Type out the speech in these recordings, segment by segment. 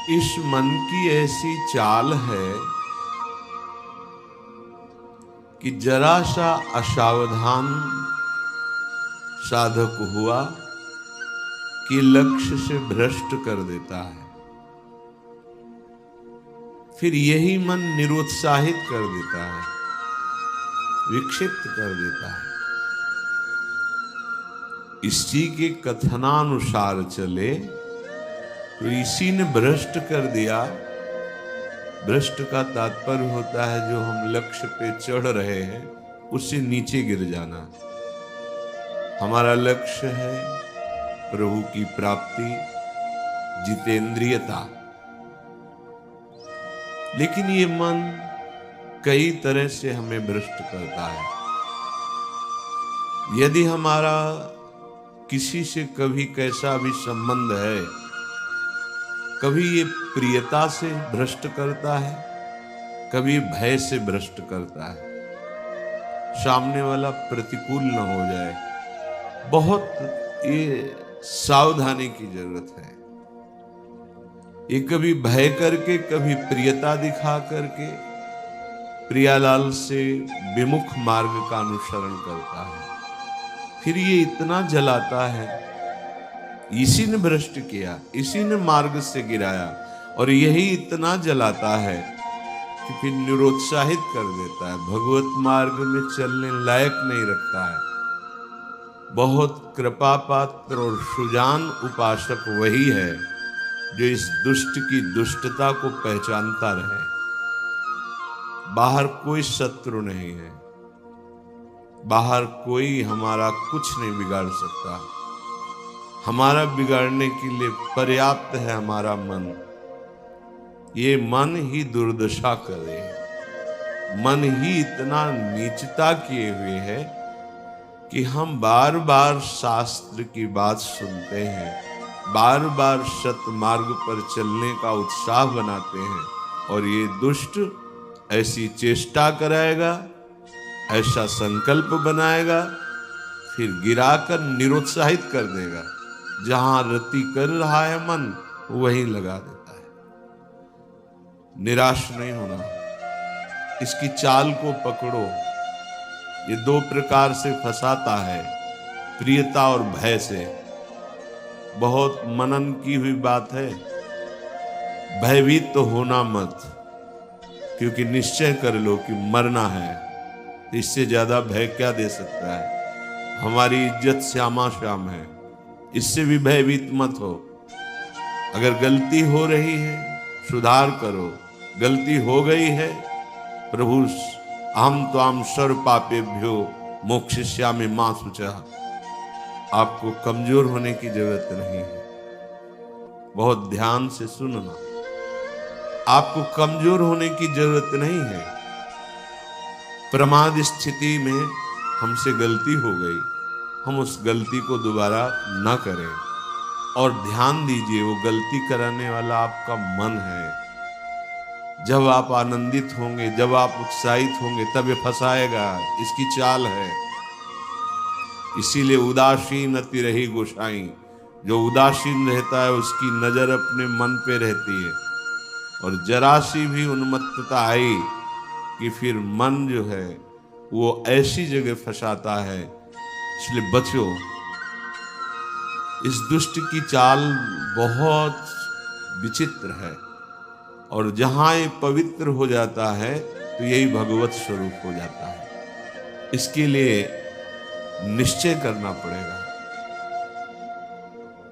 इस मन की ऐसी चाल है कि जरा सा असावधान साधक हुआ कि लक्ष्य से भ्रष्ट कर देता है। फिर यही मन निरुत्साहित कर देता है, विक्षिप्त कर देता है। इसी के कथनानुसार चले तो इसी ने भ्रष्ट कर दिया। भ्रष्ट का तात्पर्य होता है जो हम लक्ष्य पे चढ़ रहे हैं उससे नीचे गिर जाना। हमारा लक्ष्य है प्रभु की प्राप्ति, जितेंद्रियता, लेकिन ये मन कई तरह से हमें भ्रष्ट करता है। यदि हमारा किसी से कभी कैसा भी संबंध है, कभी ये प्रियता से भ्रष्ट करता है, कभी भय से भ्रष्ट करता है। सामने वाला प्रतिकूल न हो जाए, बहुत ये सावधानी की जरूरत है। ये कभी भय करके, कभी प्रियता दिखा करके प्रियालाल से विमुख मार्ग का अनुसरण करता है। फिर ये इतना जलाता है, इसी ने भ्रष्ट किया, इसी ने मार्ग से गिराया, और यही इतना जलाता है कि फिर निरुत्साहित कर देता है, भगवत मार्ग में चलने लायक नहीं रखता है। बहुत कृपा पात्र और सुजान उपासक वही है जो इस दुष्ट की दुष्टता को पहचानता रहे। बाहर कोई शत्रु नहीं है, बाहर कोई हमारा कुछ नहीं बिगाड़ सकता। हमारा बिगाड़ने के लिए पर्याप्त है हमारा मन। ये मन ही दुर्दशा करे, मन ही इतना नीचता किए हुए है कि हम बार बार शास्त्र की बात सुनते हैं, बार बार सतमार्ग पर चलने का उत्साह बनाते हैं, और ये दुष्ट ऐसी चेष्टा कराएगा, ऐसा संकल्प बनाएगा, फिर गिराकर निरुत्साहित कर देगा। जहां रति कर रहा है मन वहीं लगा देता है। निराश नहीं होना, इसकी चाल को पकड़ो। ये दो प्रकार से फंसाता है, प्रियता और भय से। बहुत मनन की हुई बात है। भयभीत तो होना मत, क्योंकि निश्चय कर लो कि मरना है। इससे ज्यादा भय क्या दे सकता है? हमारी इज्जत श्यामा श्याम है, इससे भी भयभीत मत हो। अगर गलती हो रही है सुधार करो, गलती हो गई है प्रभु अहम त्वाम सर्व पापेभ्यो मोक्षयिष्यामि मा शुचः। आपको कमजोर होने की जरूरत नहीं है। बहुत ध्यान से सुनना, आपको कमजोर होने की जरूरत नहीं है। प्रमाद स्थिति में हमसे गलती हो गई, हम उस गलती को दोबारा न करें। और ध्यान दीजिए, वो गलती कराने वाला आपका मन है। जब आप आनंदित होंगे, जब आप उत्साहित होंगे, तब ये फंसाएगा। इसकी चाल है। इसीलिए उदासीन अति रही गोसाई। जो उदासीन रहता है उसकी नजर अपने मन पे रहती है, और जरा सी भी उन्मत्तता आई कि फिर मन जो है वो ऐसी जगह फंसाता है। इसलिए बचो। इस दुष्ट की चाल बहुत विचित्र है, और जहां ये पवित्र हो जाता है तो यही भगवत स्वरूप हो जाता है। इसके लिए निश्चय करना पड़ेगा।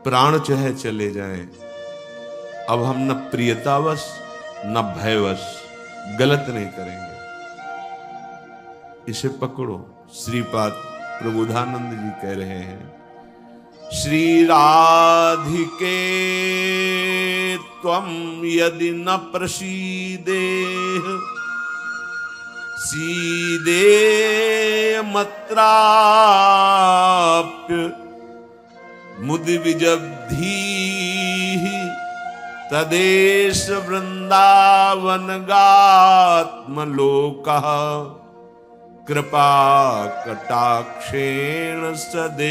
प्राण चाहे चले जाएं, अब हम न प्रियतावश न भयवश गलत नहीं करेंगे। इसे पकड़ो। श्रीपाद प्रबोधानंद जी कह रहे हैं, श्री राधिके त्वं यदि न प्रसीदेह सीदे मत्राप्य मुदि विजब्धी तदेश वृंदावन गात्मलोकः कृपा कटाक्षेण सदेक्षणीयः।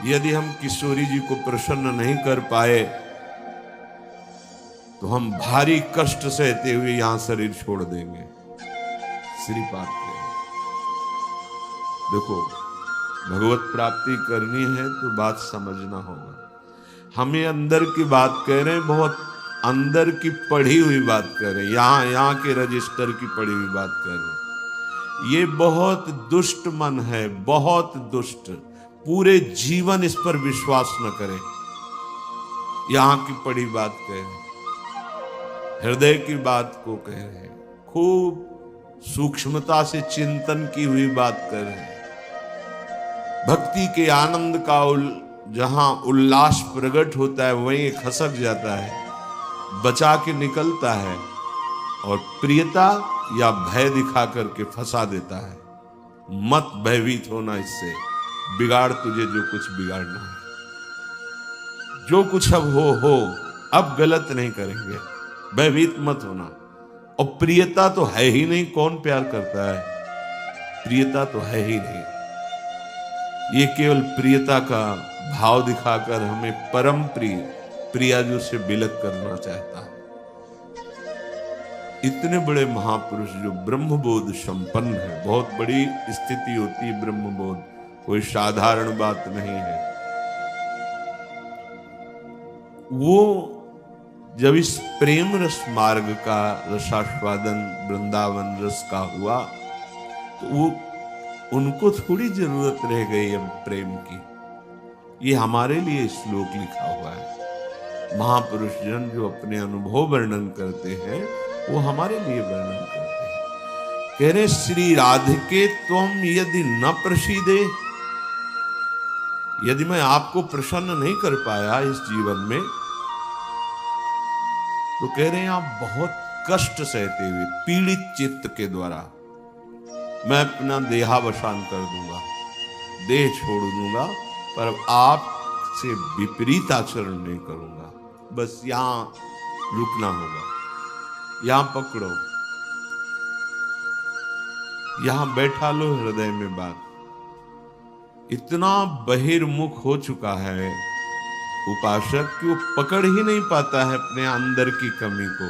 यदि हम किशोरी जी को प्रसन्न नहीं कर पाए तो हम भारी कष्ट सहते हुए यहां शरीर छोड़ देंगे। श्रीपाद देखो, भगवत प्राप्ति करनी है तो बात समझना होगा। हम ये अंदर की बात कह रहे हैं, बहुत अंदर की पढ़ी हुई बात कर रहे हैं, यहाँ के रजिस्टर की पढ़ी हुई बात कर रहे हैं। ये बहुत दुष्ट मन है, बहुत दुष्ट। पूरे जीवन इस पर विश्वास न करें। यहाँ की पढ़ी बात कह रहे हैं, हृदय की बात को कह रहे हैं, खूब सूक्ष्मता से चिंतन की हुई बात कर रहे हैं। भक्ति के आनंद का जहां उल्लास प्रकट होता है वहीं खसक जाता है, बचा के निकलता है और प्रियता या भय दिखा करके फंसा देता है। मत भयभीत होना, इससे बिगाड़ तुझे जो कुछ बिगाड़ना है। जो कुछ अब हो, अब गलत नहीं करेंगे, भयभीत मत होना। और प्रियता तो है ही नहीं, कौन प्यार करता है? प्रियता तो है ही नहीं। ये केवल प्रियता का भाव दिखाकर हमें परम प्रियाजू से बिलक करना चाहता है। इतने बड़े महापुरुष जो ब्रह्मबोध संपन्न है, बहुत बड़ी स्थिति होती है ब्रह्मबोध, कोई साधारण बात नहीं है। वो जब इस प्रेम रस मार्ग का रसास्वादन वृंदावन रस का हुआ तो वो उनको थोड़ी जरूरत रह गई अब प्रेम की। ये हमारे लिए श्लोक लिखा हुआ है। महापुरुष जन जो अपने अनुभव वर्णन करते हैं वो हमारे लिए वर्णन करते हैं। कह रहे श्री राधिके त्वम यदि न प्रसीदे, यदि मैं आपको प्रसन्न नहीं कर पाया इस जीवन में तो कह रहे हैं आप बहुत कष्ट सहते हुए पीड़ित चित्त के द्वारा मैं अपना देहावसान कर दूंगा, देह छोड़ दूंगा, पर आपसे विपरीत आचरण नहीं करूंगा। बस यहां रुकना होगा, यहां पकड़ो, यहां बैठा लो हृदय में बात। इतना बहिर्मुख हो चुका है उपासक कि वो पकड़ ही नहीं पाता है अपने अंदर की कमी को।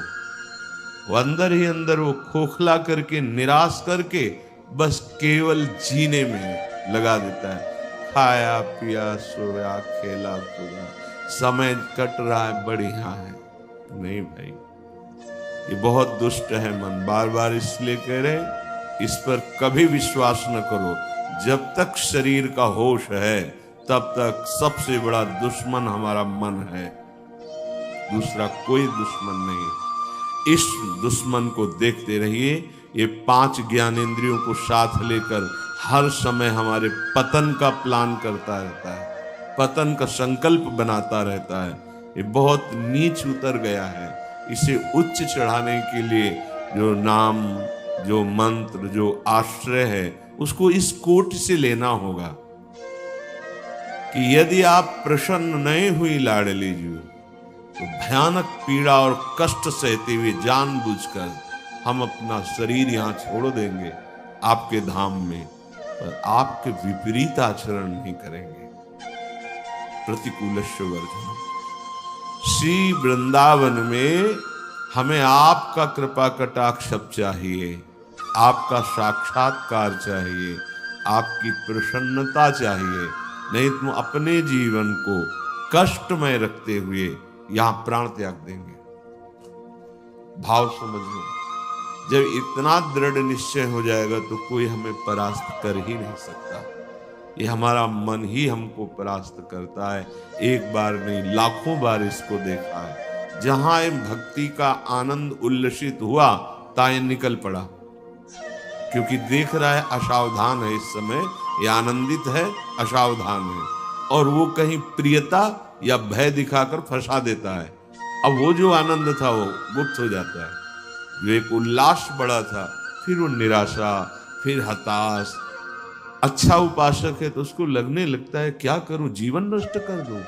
वो अंदर ही अंदर वो खोखला करके, निराश करके बस केवल जीने में लगा देता है। खाया पिया सोया खेला कूदा, समय कट रहा है, बढ़िया है। नहीं भाई, ये बहुत दुष्ट है मन। बार बार इसलिए कह रहे इस पर कभी विश्वास न करो। जब तक शरीर का होश है तब तक सबसे बड़ा दुश्मन हमारा मन है, दूसरा कोई दुश्मन नहीं। इस दुश्मन को देखते रहिए। ये 5 ज्ञानेंद्रियों को साथ लेकर हर समय हमारे पतन का प्लान करता रहता है, पतन का संकल्प बनाता रहता है। ये बहुत नीच उतर गया है। इसे उच्च चढ़ाने के लिए जो नाम, जो मंत्र, जो आश्रय है उसको इस कोट से लेना होगा कि यदि आप प्रसन्न नहीं हुई लाडली जी तो भयानक पीड़ा और कष्ट सहते हुए जानबूझकर हम अपना शरीर यहां छोड़ देंगे आपके धाम में, पर आपके विपरीत आचरण नहीं करेंगे। प्रतिकूलस्य वर्जनम। श्री वृंदावन में हमें आपका कृपा कटाक्ष चाहिए, आपका साक्षात्कार चाहिए, आपकी प्रसन्नता चाहिए। नहीं तो अपने जीवन को कष्टमय रखते हुए यहां प्राण त्याग देंगे। भाव समझो, जब इतना दृढ़ निश्चय हो जाएगा तो कोई हमें परास्त कर ही नहीं सकता। ये हमारा मन ही हमको परास्त करता है। एक बार नहीं, लाखों बार इसको देखा है। जहां भक्ति का आनंद उल्लसित हुआ ताए निकल पड़ा, क्योंकि देख रहा है असावधान है, इस समय ये आनंदित है, असावधान है, और वो कहीं प्रियता या भय दिखाकर फंसा देता है। अब वो जो आनंद था वो गुप्त हो जाता है। जो एक उल्लास बड़ा था, फिर वो निराशा, फिर हताश। अच्छा उपासक है तो उसको लगने लगता है क्या करूं, जीवन नष्ट कर दूं,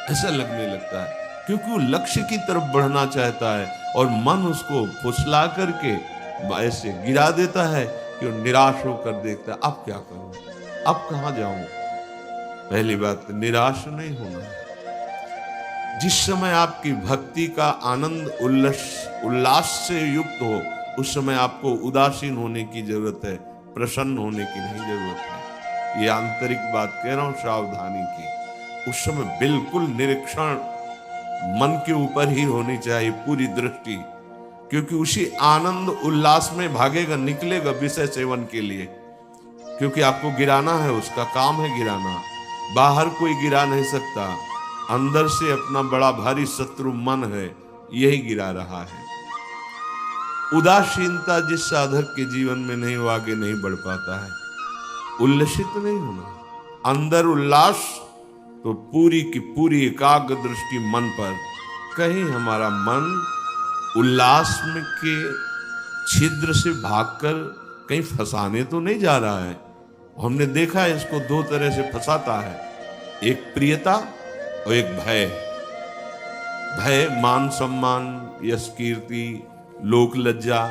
ऐसा लगने लगता है, क्योंकि वो लक्ष्य की तरफ बढ़ना चाहता है और मन उसको फुसला करके ऐसे गिरा देता है कि वो निराश होकर देखता है अब क्या करूं, अब कहां जाऊं। पहली बात, निराश नहीं होना। जिस समय आपकी भक्ति का आनंद उल्लास से युक्त हो, उस समय आपको उदासीन होने की जरूरत है, प्रसन्न होने की नहीं जरूरत है। ये आंतरिक बात कह रहा हूं सावधानी की। उस समय बिल्कुल निरीक्षण मन के ऊपर ही होनी चाहिए, पूरी दृष्टि, क्योंकि उसी आनंद उल्लास में भागेगा, निकलेगा विषय सेवन के लिए, क्योंकि आपको गिराना है, उसका काम है गिराना। बाहर कोई गिरा नहीं सकता, अंदर से अपना बड़ा भारी शत्रु मन है, यही गिरा रहा है। उदासीनता जिस साधक के जीवन में नहीं, वो आगे नहीं बढ़ पाता है। उल्लसित नहीं होना, अंदर उल्लास, तो पूरी की पूरी एकाग्र दृष्टि मन पर। कहीं हमारा मन उल्लास में के छिद्र से भागकर कहीं फंसाने तो नहीं जा रहा है। हमने देखा है इसको दो तरह से फंसाता है, एक प्रियता और एक भय। भय मान सम्मान, यश कीर्ति, लोक लज्जा,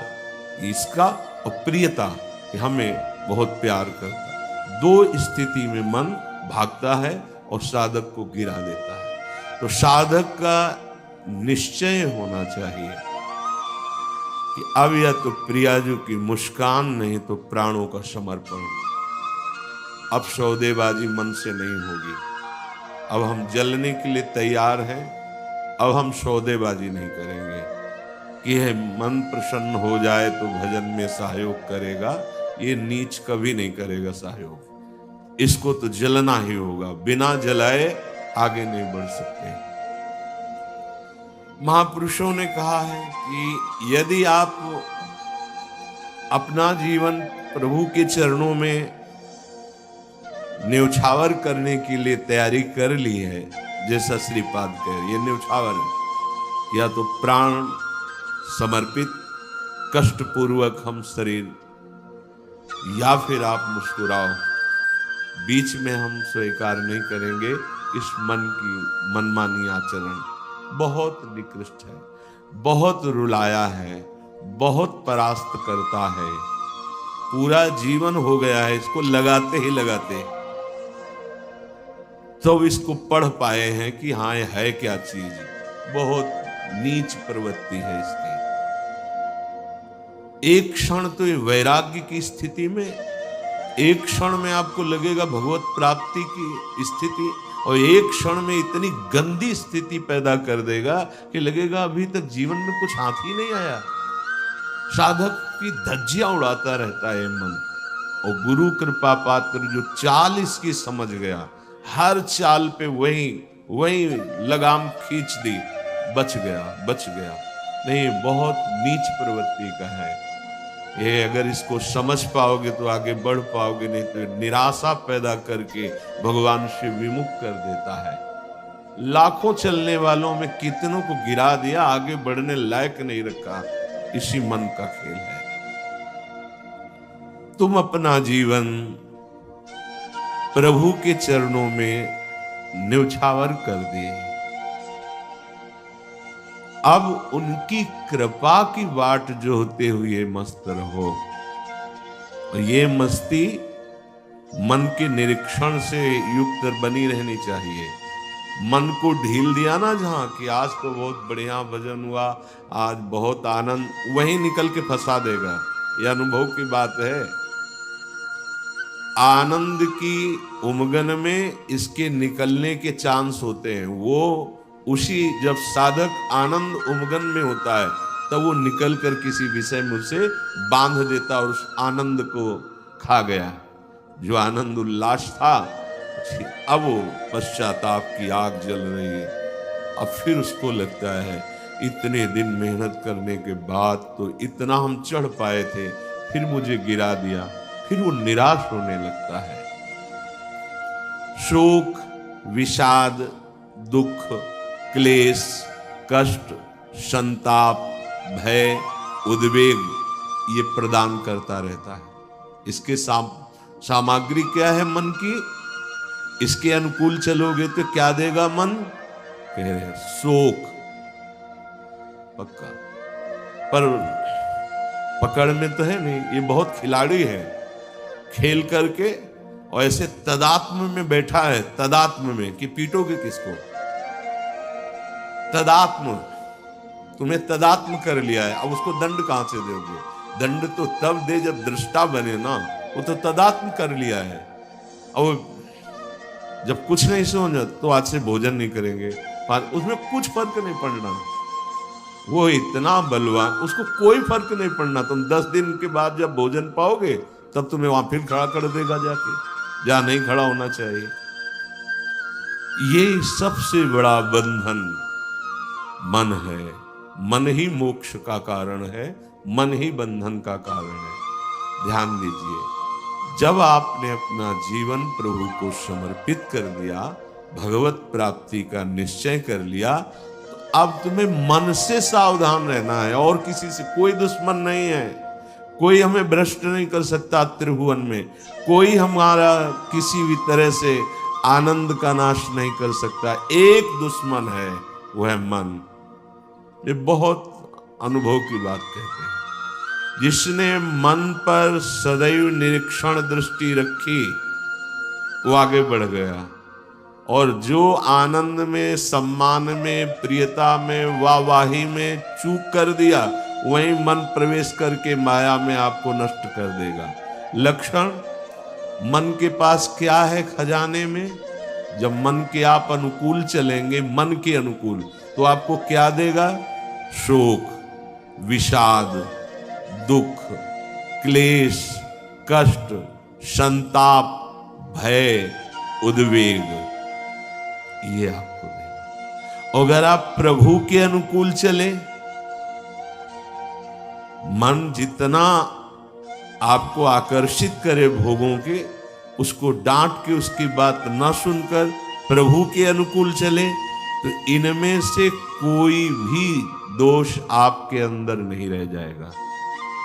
इसका, और प्रियता कि हमें बहुत प्यार करता। दो स्थिति में मन भागता है और साधक को गिरा देता है। तो साधक का निश्चय होना चाहिए कि अब या तो प्रियाजू की मुस्कान, नहीं तो प्राणों का समर्पण। अब सौदेबाजी मन से नहीं होगी। अब हम जलने के लिए तैयार हैं। अब हम सौदेबाजी नहीं करेंगे कि है मन प्रसन्न हो जाए तो भजन में सहयोग करेगा। ये नीच कभी नहीं करेगा सहयोग। इसको तो जलना ही होगा, बिना जलाए आगे नहीं बढ़ सकते। महापुरुषों ने कहा है कि यदि आप अपना जीवन प्रभु के चरणों में न्यौछावर करने के लिए तैयारी कर ली है, जैसा श्रीपाद कह, ये न्यौछावर है, या तो प्राण समर्पित, कष्टपूर्वक हम शरीर, या फिर आप मुस्कुराओ, बीच में हम स्वीकार नहीं करेंगे इस मन की मनमानी आचरण। बहुत निकृष्ट है, बहुत रुलाया है, बहुत परास्त करता है। पूरा जीवन हो गया है इसको लगाते ही लगाते, तो इसको पढ़ पाए हैं कि हाँ ये है क्या चीज। बहुत नीच प्रवृत्ति है इसकी। एक क्षण तो ये वैराग्य की स्थिति में, एक क्षण में आपको लगेगा भगवत प्राप्ति की स्थिति, और एक क्षण में इतनी गंदी स्थिति पैदा कर देगा कि लगेगा अभी तक जीवन में कुछ हाथ ही नहीं आया। साधक की धज्जियां उड़ाता रहता है मन। और गुरु कृपा पात्र जो चाल इसकी समझ गया, हर चाल पे वही लगाम खींच दी, बच गया। नहीं, बहुत नीच प्रवृत्ति का है ये। अगर इसको समझ पाओगे तो आगे बढ़ पाओगे, नहीं तो निराशा पैदा करके भगवान से विमुख कर देता है। लाखों चलने वालों में कितनों को गिरा दिया, आगे बढ़ने लायक नहीं रखा। इसी मन का खेल है। तुम अपना जीवन प्रभु के चरणों में न्यौछावर कर दिए। अब उनकी कृपा की वाट जोहते हुए मस्त रहो। ये मस्ती मन के निरीक्षण से युक्त बनी रहनी चाहिए। मन को ढील दिया ना जहां कि आज तो बहुत बढ़िया भजन हुआ, आज बहुत आनंद, वहीं निकल के फंसा देगा। यह अनुभव की बात है। आनंद की उमगन में इसके निकलने के चांस होते हैं। वो उसी जब साधक आनंद उमगन में होता है तब वो निकल कर किसी विषय में उसे बांध देता और उस आनंद को खा गया। जो आनंद उल्लास था, अब वो पश्चाताप की आग जल रही है। अब फिर उसको लगता है इतने दिन मेहनत करने के बाद तो इतना हम चढ़ पाए थे, फिर मुझे गिरा दिया। फिर वो निराश होने लगता है। शोक, विषाद, दुख, क्लेश, कष्ट, संताप, भय, उद्वेग ये प्रदान करता रहता है। इसके सामग्री क्या है मन की? इसके अनुकूल चलोगे तो क्या देगा मन? कह रहे शोक पक्का, पर पकड़ में तो है नहीं। ये बहुत खिलाड़ी है, खेल करके और ऐसे तदात्म में बैठा है, तदात्म में, कि पीटोगे किसको? तदात्म, तुम्हें तदात्म कर लिया है, अब उसको दंड कहां से दोगे? दंड तो तब दे जब दृष्टा बने ना, वो तो तदात्म कर लिया है। अब जब कुछ नहीं समझ तो आज से भोजन नहीं करेंगे, उसमें कुछ फर्क नहीं पड़ना। वो इतना बलवान, उसको कोई फर्क नहीं पड़ना। तुम 10 दिन के बाद जब भोजन पाओगे तब तुम्हें वहां फिर खड़ा कर देगा, जाके जहां नहीं खड़ा होना चाहिए। ये सबसे बड़ा बंधन मन है। मन ही मोक्ष का कारण है, मन ही बंधन का कारण है। ध्यान दीजिए, जब आपने अपना जीवन प्रभु को समर्पित कर दिया, भगवत प्राप्ति का निश्चय कर लिया, तो अब तुम्हें मन से सावधान रहना है। और किसी से कोई दुश्मन नहीं है, कोई हमें भ्रष्ट नहीं कर सकता त्रिभुवन में, कोई हमारा किसी भी तरह से आनंद का नाश नहीं कर सकता। एक दुश्मन है, वह है मन। ये बहुत अनुभव की बात कहते हैं। जिसने मन पर सदैव निरीक्षण दृष्टि रखी, वो आगे बढ़ गया। और जो आनंद में, सम्मान में, प्रियता में, वाहवाही में चूक कर दिया, वहीं मन प्रवेश करके माया में आपको नष्ट कर देगा। लक्षण मन के पास क्या है खजाने में? जब मन के आप अनुकूल चलेंगे, मन के अनुकूल, तो आपको क्या देगा? शोक, विषाद, दुख, क्लेश, कष्ट, संताप, भय, उद्वेग, ये आपको देगा। अगर आप प्रभु के अनुकूल चले, मन जितना आपको आकर्षित करे भोगों के, उसको डांट के उसकी बात ना सुनकर प्रभु के अनुकूल चले, तो इनमें से कोई भी दोष आपके अंदर नहीं रह जाएगा।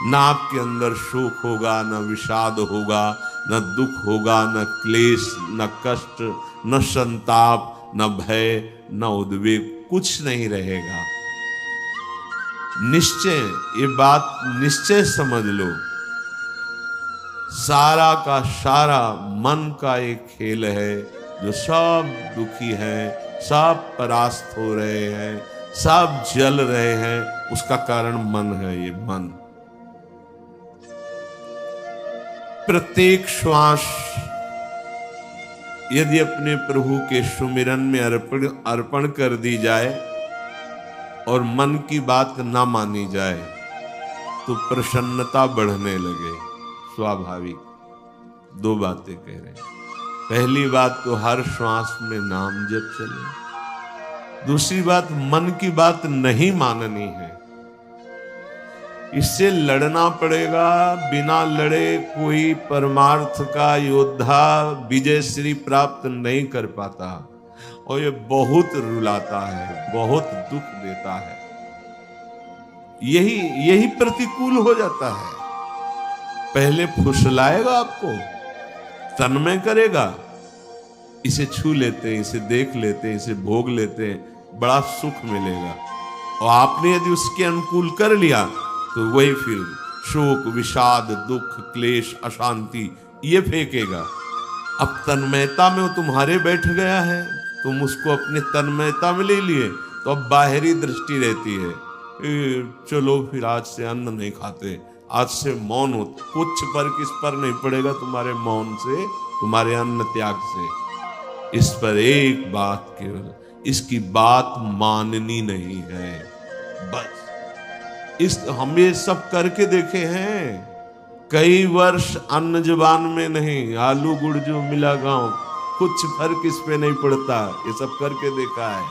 ना आपके अंदर शोक होगा, न विषाद होगा, न दुख होगा, न क्लेश, न कष्ट, न संताप, न भय, न उद्वेग, कुछ नहीं रहेगा। निश्चय, ये बात निश्चय समझ लो, सारा का सारा मन का एक खेल है। जो सब दुखी हैं, सब परास्त हो रहे हैं, सब जल रहे हैं, उसका कारण मन है। ये मन प्रत्येक श्वास यदि अपने प्रभु के सुमिरन में अर्पण कर दी जाए और मन की बात ना मानी जाए, तो प्रसन्नता बढ़ने लगे। स्वाभाविक दो बातें कह रहे हैं। पहली बात तो हर श्वास में नाम जप चले। दूसरी बात, मन की बात नहीं माननी है। इससे लड़ना पड़ेगा। बिना लड़े कोई परमार्थ का योद्धा विजय श्री प्राप्त नहीं कर पाता, और ये बहुत रुलाता है, बहुत दुख देता है। यही प्रतिकूल हो जाता है। पहले फुसलाएगा आपको, तन्मय करेगा, इसे छू लेते हैं, इसे देख लेते हैं, इसे भोग लेते हैं, बड़ा सुख मिलेगा। और आपने यदि उसके अनुकूल कर लिया, तो वही फिर शोक, विषाद, दुख, क्लेश, अशांति ये फेंकेगा। अब तन्मयता में वो तुम्हारे बैठ गया है, तुम उसको अपने तन्मयता में ले लिए, तो अब बाहरी दृष्टि रहती है, चलो फिर आज से अन्न नहीं खाते, आज से मौन हो। कुछ फर्क इस पर नहीं पड़ेगा तुम्हारे मौन से, तुम्हारे अन्न त्याग से। इस पर एक बात केवल, इसकी बात माननी नहीं है, बस। हम ये सब करके देखे हैं। कई वर्ष अन्न जुबान में नहीं, आलू गुड़ जो मिला गांव, कुछ फर्क इस पे नहीं पड़ता। ये सब करके देखा है।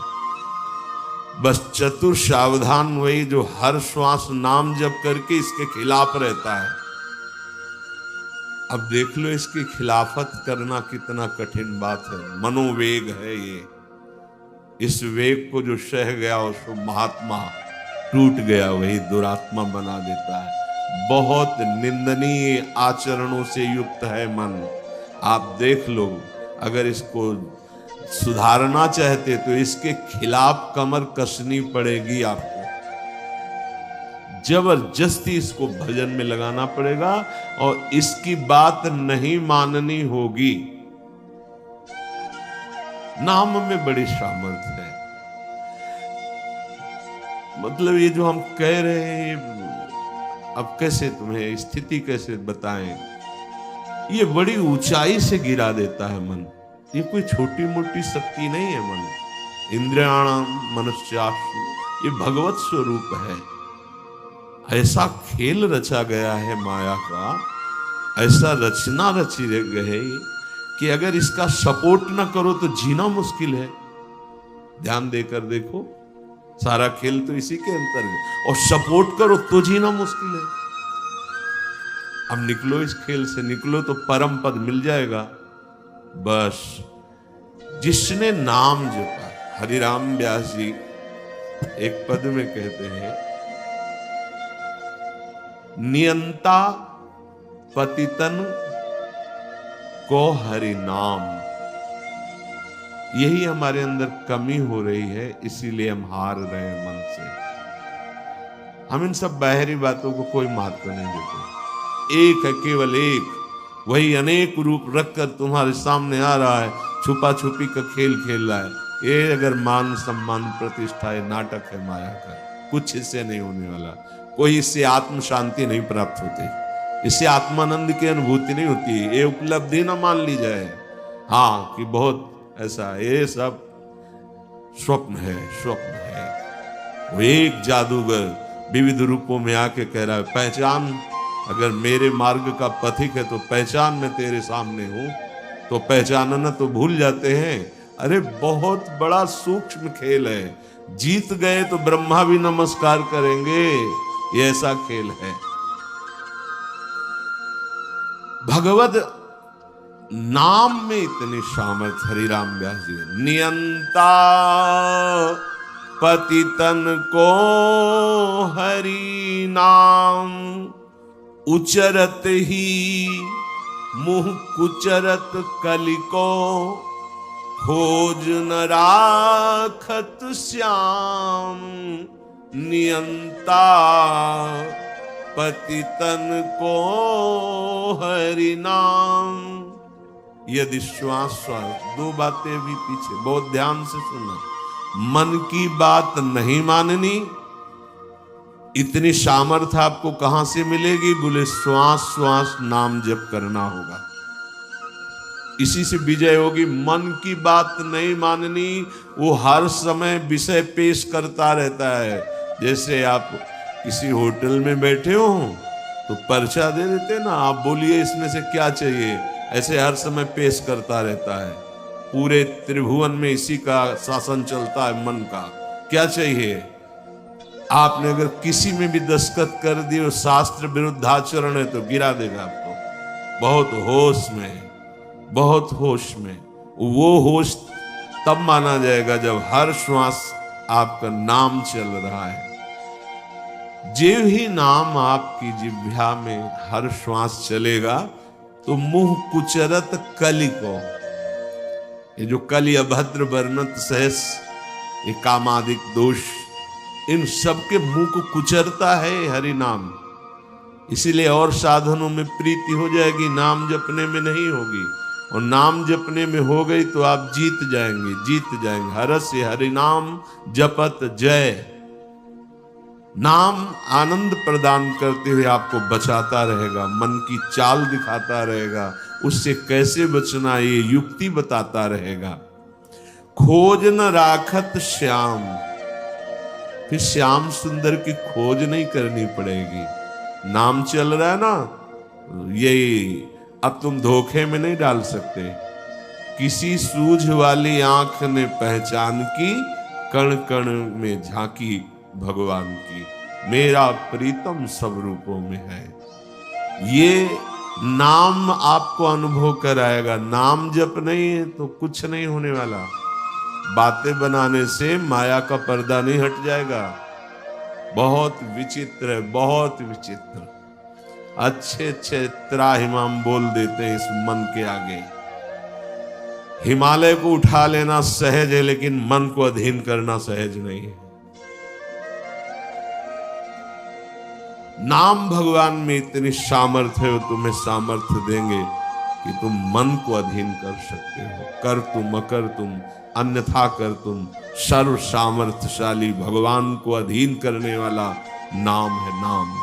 बस चतुर सावधान वही जो हर श्वास नाम जप करके इसके खिलाफ रहता है। अब देख लो इसकी खिलाफत करना कितना कठिन बात है। मनोवेग है ये। इस वेग को जो सह गया उसको महात्मा, टूट गया वही दुरात्मा बना देता है। बहुत निंदनीय आचरणों से युक्त है मन। आप देख लो, अगर इसको सुधारना चाहते तो इसके खिलाफ कमर कसनी पड़ेगी आपको। जबरदस्ती इसको भजन में लगाना पड़ेगा और इसकी बात नहीं माननी होगी। नाम में बड़ी सामर्थ्य है। मतलब ये जो हम कह रहे हैं, अब कैसे तुम्हें स्थिति कैसे बताएं, ये बड़ी ऊंचाई से गिरा देता है मन। ये कोई छोटी मोटी शक्ति नहीं है मन। इंद्रियाणाम मनुष्यासु, ये भगवत स्वरूप है। ऐसा खेल रचा गया है माया का, ऐसा रचना रची गई कि अगर इसका सपोर्ट ना करो तो जीना मुश्किल है। ध्यान देकर देखो, सारा खेल तो इसी के अंतर्गत, और सपोर्ट करो तो जीना मुश्किल है। अब निकलो इस खेल से, निकलो तो परम पद मिल जाएगा। बस जिसने नाम जपा, हरिराम व्यास जी एक पद में कहते हैं, नियंता पतितन को हरि नाम। यही हमारे अंदर कमी हो रही है, इसीलिए हम हार रहे हैं मन से। हम इन सब बाहरी बातों को कोई महत्व नहीं देते। एक है, केवल एक, वही अनेक रूप रखकर तुम्हारे सामने आ रहा है, छुपा छुपी का खेल खेल रहा है। ये अगर मान सम्मान प्रतिष्ठा है, नाटक है माया का, कुछ इससे नहीं होने वाला। कोई इससे आत्म शांति नहीं प्राप्त होती, इससे आत्मानंद की अनुभूति नहीं होती। ये उपलब्धि ना मान ली जाए हाँ कि बहुत ऐसा, ये सब स्वप्न है, स्वप्न है। वो एक जादूगर विविध रूपों में आके कह रहा है, पहचान, अगर मेरे मार्ग का पथिक है तो पहचान, मैं तेरे सामने हूं। तो पहचानना तो भूल जाते हैं। अरे बहुत बड़ा सूक्ष्म खेल है। जीत गए तो ब्रह्मा भी नमस्कार करेंगे, ये ऐसा खेल है। भगवत नाम में इतनी सामर्थ्य। हरिराम व्यास जी, नियंता पतितन को हरि नाम, उचरत ही मुह कुचरत कलिको, खोज न राखत श्याम। नियंता पतितन को हरि नाम। यदि श्वास श्वास, दो बातें भी पीछे, बहुत ध्यान से सुनना। मन की बात नहीं माननी, इतनी सामर्थ्य आपको कहां से मिलेगी? बोले श्वास श्वास नाम जप करना होगा, इसी से विजय होगी। मन की बात नहीं माननी, वो हर समय विषय पेश करता रहता है। जैसे आप किसी होटल में बैठे हो तो पर्चा दे देते ना, आप बोलिए इसमें से क्या चाहिए, ऐसे हर समय पेश करता रहता है। पूरे त्रिभुवन में इसी का शासन चलता है, मन का क्या चाहिए। आपने अगर किसी में भी दस्तखत कर दी और शास्त्र विरुद्ध आचरण है तो गिरा देगा आपको। बहुत होश में, बहुत होश में। वो होश तब माना जाएगा जब हर श्वास आपका नाम चल रहा है। जीव ही नाम आपकी जिह्वा में हर श्वास चलेगा तो मुंह कुचरत कलि को, ये जो कलि अभद्र वर्णत सहस, ये कामादिक दोष, इन सबके मुंह को कुचरता है हरि नाम। इसीलिए और साधनों में प्रीति हो जाएगी, नाम जपने में नहीं होगी। और नाम जपने में हो गई तो आप जीत जाएंगे, जीत जाएंगे। हरस्य हरि नाम जपत जय। नाम आनंद प्रदान करते हुए आपको बचाता रहेगा, मन की चाल दिखाता रहेगा, उससे कैसे बचना ये युक्ति बताता रहेगा। खोज न राखत श्याम, फिर श्याम सुंदर की खोज नहीं करनी पड़ेगी। नाम चल रहा है ना, यही अब तुम धोखे में नहीं डाल सकते। किसी सूझ वाली आंख ने पहचान की, कण कण में झांकी भगवान की। मेरा प्रीतम सब रूपों में है। ये नाम आपको अनुभव कराएगा। नाम जप नहीं है तो कुछ नहीं होने वाला। बातें बनाने से माया का पर्दा नहीं हट जाएगा। बहुत विचित्र है, बहुत विचित्र। अच्छे अच्छे त्राहिमाम बोल देते हैं इस मन के आगे। हिमालय को उठा लेना सहज है, लेकिन मन को अधीन करना सहज नहीं है। नाम भगवान में इतनी सामर्थ्य है, वो तुम्हें सामर्थ्य देंगे कि तुम मन को अधीन कर सकते हो। कर तुम अकर तुम अन्यथा कर तुम, सर्व सामर्थ्यशाली भगवान को अधीन करने वाला नाम है नाम।